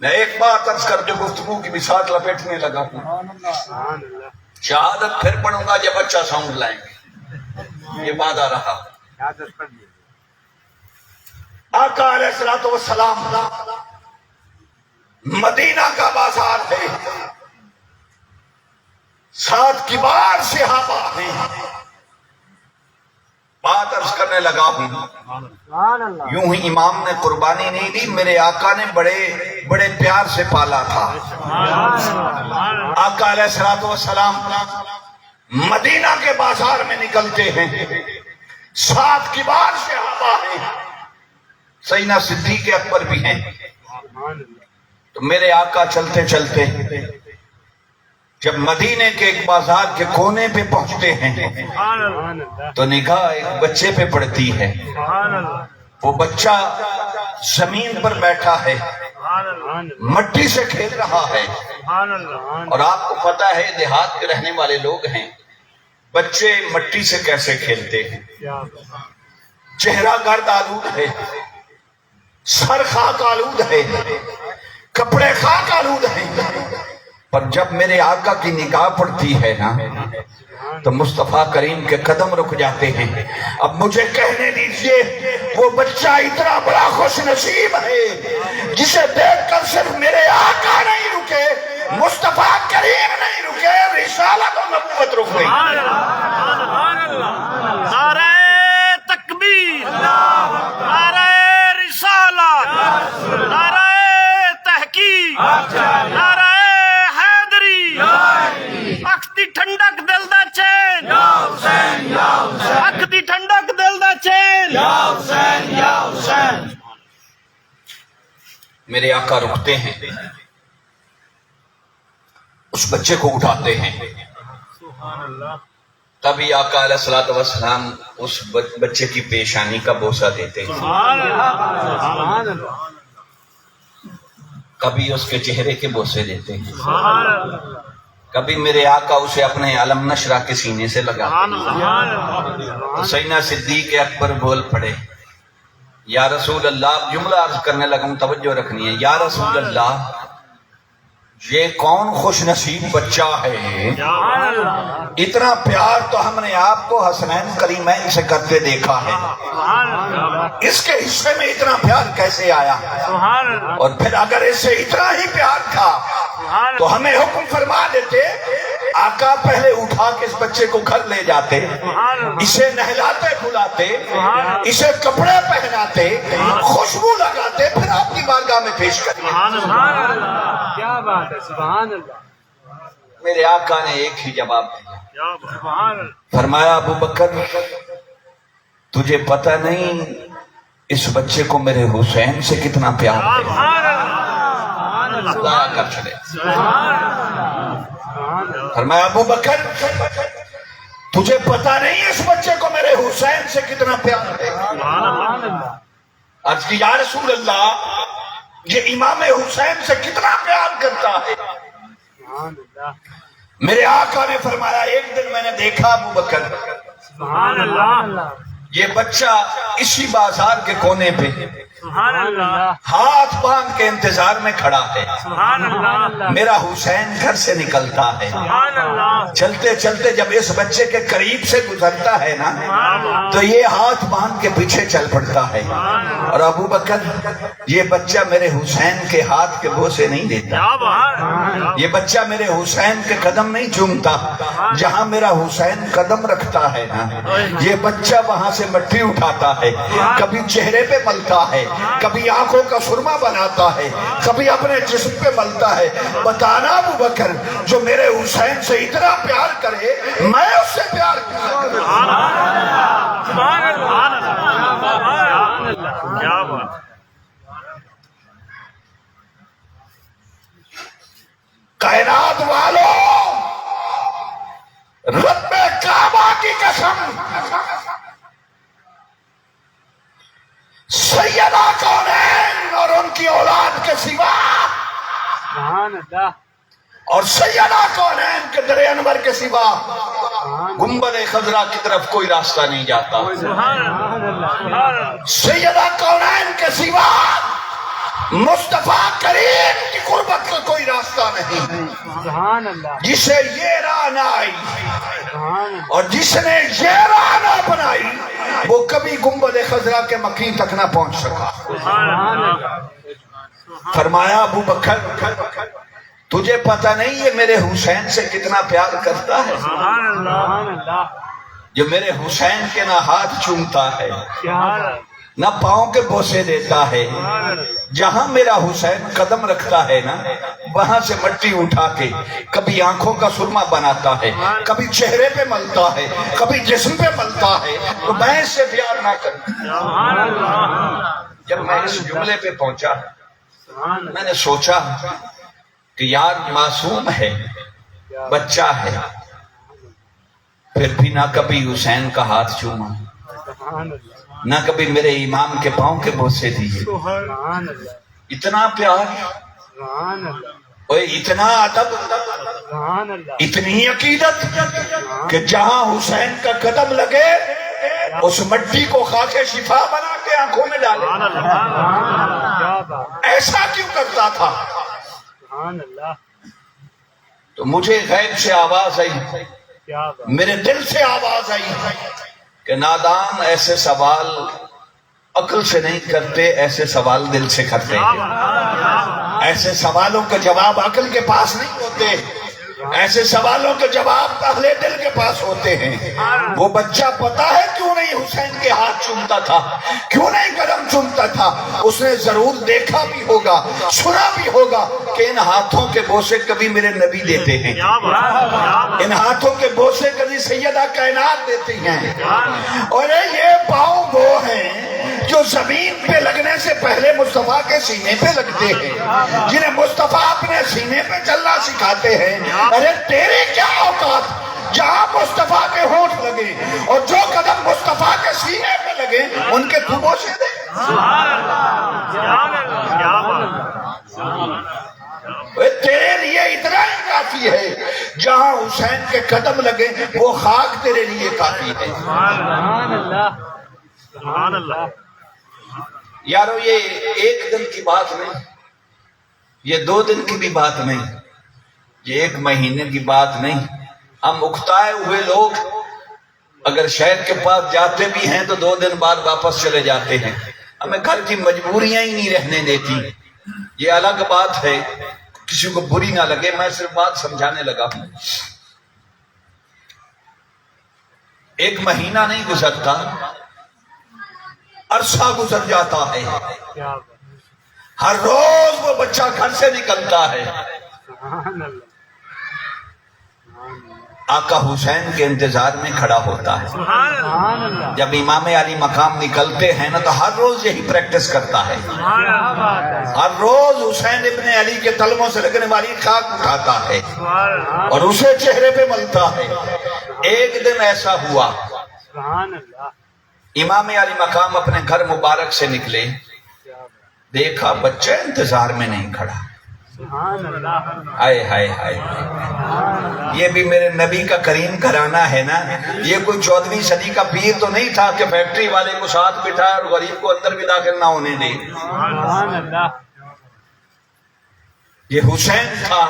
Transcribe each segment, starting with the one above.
میں ایک بات عرض کر جو گفتگو کی بساط لپیٹنے لگا ہوں، شہادت پھر پڑھوں گا جب اچھا ساؤنڈ لائیں گے، یہ وعدہ رہا۔ آقا علیہ الصلوۃ والسلام مدینہ کا بازار ہے، 7 کبار صحابہ ہیں۔ بات عرض کرنے لگا ہوں، یوں ہی امام نے قربانی نہیں دی، میرے آقا نے بڑے پیار سے پالا تھا۔ آقا علیہ الصلوۃ والسلام مدینہ کے بازار میں نکلتے ہیں، 7 کبار صحابہ ہیں، سیدنا صدیق اکبر بھی ہیں۔ تو میرے آقا چلتے چلتے جب مدینے کے ایک بازار کے کونے پہ پہنچتے ہیں تو نگاہ ایک بچے پہ پڑتی ہے۔ وہ بچہ زمین پر بیٹھا ہے، مٹی سے کھیل رہا ہے، اور آپ کو پتا ہے دیہات کے رہنے والے لوگ ہیں، بچے مٹی سے کیسے کھیلتے ہیں۔ چہرہ گرد آلود ہے، سر خاک آلود ہے، کپڑے خاک آلود ہیں، پر جب میرے آقا کی نگاہ پڑتی ہے نا تو مصطفیٰ کریم کے قدم رک جاتے ہیں۔ اب مجھے کہنے دیجئے، وہ بچہ اتنا بڑا خوش نصیب ہے جسے دیکھ کر صرف میرے آقا نہیں رکے، مصطفیٰ کریم نہیں رکے، رسالت و نبوت رک گئی۔ نعرہ تکبیر، نعرہ رسالت، نعرہ تحقیق، نعرہ اکھ دی ٹھنڈک دل دا چین، اکھ دی ٹھنڈک دل دا چین۔ میرے آقا رکتے ہیں، اس بچے کو اٹھاتے ہیں، تبھی آقا علیہ الصلوۃ والسلام اس بچے کی پیشانی کا بوسہ دیتے ہیں، کبھی اس کے چہرے کے بوسے دیتے ہیں، کبھی میرے آقا اسے اپنے علم نشرہ کے سینے سے لگاتے ہیں۔ سیدنا صدیق اکبر بول پڑے، یا رسول اللہ، جملہ عرض کرنے لگا، توجہ رکھنی ہے، یا رسول اللہ، یہ کون خوش نصیب بچہ ہے، اتنا پیار تو ہم نے آپ کو حسنین کریمین سے کرتے دیکھا ہے، اس کے حصے میں اتنا پیار کیسے آیا؟ اور پھر اگر اسے اتنا ہی پیار تھا تو ہمیں حکم فرما دیتے، آقا پہلے اٹھا کے اس بچے کو گھر لے جاتے، اسے نہلاتے کھلاتے، اسے کپڑے پہناتے، خوشبو لگاتے، پھر آپ کی بارگاہ میں پیش کرتے۔ کیا بات ہے، سبحان اللہ۔ میرے آقا نے ایک ہی جواب دیا، فرمایا ابو بکر، تجھے پتہ نہیں اس بچے کو میرے حسین سے کتنا پیار ہے۔ کر چلے، فرمایا ابو بکر، تجھے پتہ نہیں اس بچے کو میرے حسین سے کتنا پیار ہے۔ عرض کی یا رسول اللہ، یہ امام حسین سے کتنا پیار کرتا ہے؟ میرے آقا نے فرمایا، ایک دن میں نے دیکھا ابو بکر، یہ بچہ اسی بازار کے کونے پہ ہاتھ باندھ کے انتظار میں کھڑا ہے، میرا حسین گھر سے نکلتا ہے، چلتے چلتے جب اس بچے کے قریب سے گزرتا ہے نا تو یہ ہاتھ باندھ کے پیچھے چل پڑتا ہے، اور ابو بکر، یہ بچہ میرے حسین کے ہاتھ کے بوسے نہیں دیتا، یہ بچہ میرے حسین کے قدم نہیں چومتا، جہاں میرا حسین قدم رکھتا ہے نا یہ بچہ وہاں سے مٹی اٹھاتا ہے، کبھی چہرے پہ ملتا ہے، کبھی آنکھوں کا سرما بناتا ہے، کبھی اپنے جسم پہ ملتا ہے۔ بتانا ابو بکر، جو میرے حسین سے اتنا پیار کرے، میں اس سے پیار کروں۔ کائنات والوں، رب کعبہ کی قسم، سیدہ کونین اور ان کی اولاد کے سوا اور سیدہ کونین کے در انور کے سوا گنبد خضرا کی طرف کوئی راستہ نہیں جاتا، سیدہ کونین کے سوا مصطفیٰ کریم کی سبحان اللہ جسے یہ راہ نہ آئی سبحان اللہ اور جس نے یہ راہ نہ اپنائی وہ کبھی گنبد خضرا کے مکین تک نہ پہنچ سکا. سبحان اللہ فرمایا ابو بکر تجھے پتہ نہیں یہ میرے حسین سے کتنا پیار کرتا ہے سبحان اللہ جو میرے حسین کے نہ ہاتھ چومتا ہے کیا نہ پاؤں کے بوسے دیتا ہے. جہاں میرا حسین قدم رکھتا ہے نا وہاں سے مٹی اٹھا کے کبھی آنکھوں کا سرما بناتا ہے, کبھی چہرے پہ ملتا ہے, کبھی جسم پہ ملتا ہے. تو میں اس سے پیار نہ کروں. جب میں اس جملے پہ پہنچا میں نے سوچا کہ یار معصوم ہے, بچہ ہے, پھر بھی نہ کبھی حسین کا ہاتھ چوما, سبحان اللہ نہ کبھی میرے امام کے پاؤں کے بوسے دیے. سبحان اللہ اتنا پیار سبحان اللہ اور اتنا ادب, سبحان اللہ اتنی عقیدت کہ جہاں حسین کا قدم لگے اس مٹی کو خاک شفا بنا کے آنکھوں میں ڈالے. کیا بات ایسا کیوں کرتا تھا؟ سبحان اللہ تو مجھے غیب سے آواز آئی, کیا بات میرے دل سے آواز آئی کہ نادان ایسے سوال عقل سے نہیں کرتے, ایسے سوال دل سے کرتے ہیں. ایسے سوالوں کے جواب عقل کے پاس نہیں ہوتے, ایسے سوالوں کے جواب اہل دل کے پاس ہوتے ہیں. وہ بچہ پتا ہے کیوں نہیں حسین کے ہاتھ چومتا تھا, کیوں نہیں قدم چومتا تھا. اس نے ضرور دیکھا بھی ہوگا, سنا بھی ہوگا کہ ان ہاتھوں کے بوسے کبھی میرے نبی دیتے ہیں, ان ہاتھوں کے بوسے کبھی سیدہ کائنات دیتی ہیں. اور یہ پاؤں وہ ہیں جو زمین پہ لگنے سے پہلے مصطفیٰ کے سینے پہ لگتے ہیں, جنہیں مصطفیٰ اپنے سینے پہ چلنا سکھاتے ہیں. ارے تیری کیا اوقات جہاں مصطفیٰ کے ہونٹ لگے اور جو قدم مصطفیٰ کے سینے پہ لگے ان کے تو بوسے دے. تیرے لیے اتنا ہی کافی ہے, جہاں حسین کے قدم لگے وہ خاک تیرے لیے کافی ہے. سبحان اللہ سبحان اللہ یارو یہ ایک دن کی بات نہیں, یہ 2 دن کی بھی بات نہیں, یہ 1 مہینے کی بات نہیں. ہم اکتائے ہوئے لوگ اگر شہر کے پاس جاتے بھی ہیں تو 2 دن بعد واپس چلے جاتے ہیں. ہمیں گھر کی مجبوریاں ہی نہیں رہنے دیتی. یہ الگ بات ہے, کسی کو بری نہ لگے, میں صرف بات سمجھانے لگا ہوں. 1 مہینہ نہیں گزرتا, عرصہ گزر جاتا ہے. کیا بات ہر روز وہ بچہ گھر سے نکلتا ہے, سبحان اللہ آقا حسین کے انتظار میں کھڑا ہوتا ہے. سبحان اللہ جب امام علی مقام نکلتے ہیں نا تو ہر روز یہی پریکٹس کرتا ہے. کیا بات ہے ہر روز حسین ابن علی کے تلموں سے لگنے والی خاک اٹھاتا ہے اور اسے چہرے پہ ملتا ہے. ایک دن ایسا ہوا, سبحان اللہ امام علی مقام اپنے گھر مبارک سے نکلے, دیکھا بچہ انتظار میں نہیں کھڑا. سبحان اللہ ہائے ہائے ہائے, یہ بھی میرے نبی کا کریم گھرانہ ہے نا. یہ کوئی 14ویں صدی کا پیر تو نہیں تھا کہ فیکٹری والے کو ساتھ بٹھائے اور غریب کو اندر بھی داخل نہ ہونے دے. سبحان اللہ یہ حسین تھا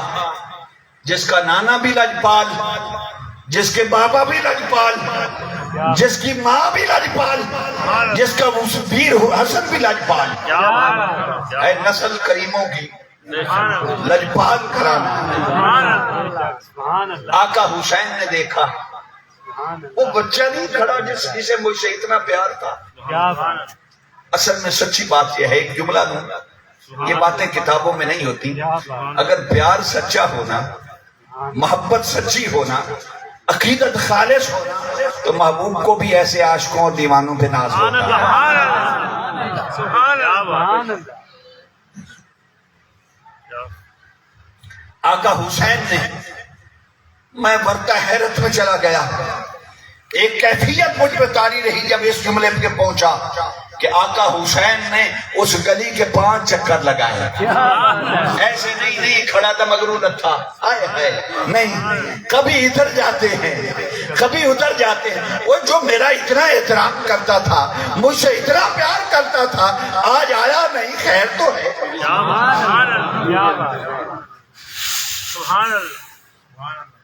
جس کا نانا بھی لجپال, جس کے بابا بھی لجپال, جس کی ماں بھی لجپال, جس کا ویر حسن بھی لجپال. اے نسل کریموں کی لجپال گھرانہ. سبحان اللہ آقا حسین نے دیکھا سبحان اللہ وہ بچہ نہیں کھڑا جسے مجھ سے اتنا پیار تھا. کیا بات اصل میں سچی بات یہ ہے, ایک جملہ دوں, یہ باتیں کتابوں میں نہیں ہوتی. کیا بات اگر پیار سچا ہونا, محبت سچی ہونا, عقیدت خالص ہونا تو محبوب کو بھی ایسے عاشقوں اور دیوانوں پہ ناز ہوتا ہے. سبحان اللہ آقا حسین نے, میں برتا حیرت میں چلا گیا. ایک کیفیت مجھ پہ طاری رہی جب اس جملے پہ پہنچا کہ آقا حسین نے اس گلی کے 5 چکر لگائے. ایسے نہیں کھڑا تھا مغرور تھا, آئے ہے نہیں, کبھی ادھر جاتے ہیں کبھی ادھر جاتے ہیں. وہ جو میرا اتنا احترام کرتا تھا, مجھ سے اتنا پیار کرتا تھا, آج آیا نہیں, خیر تو ہے. کیا بات سبحان اللہ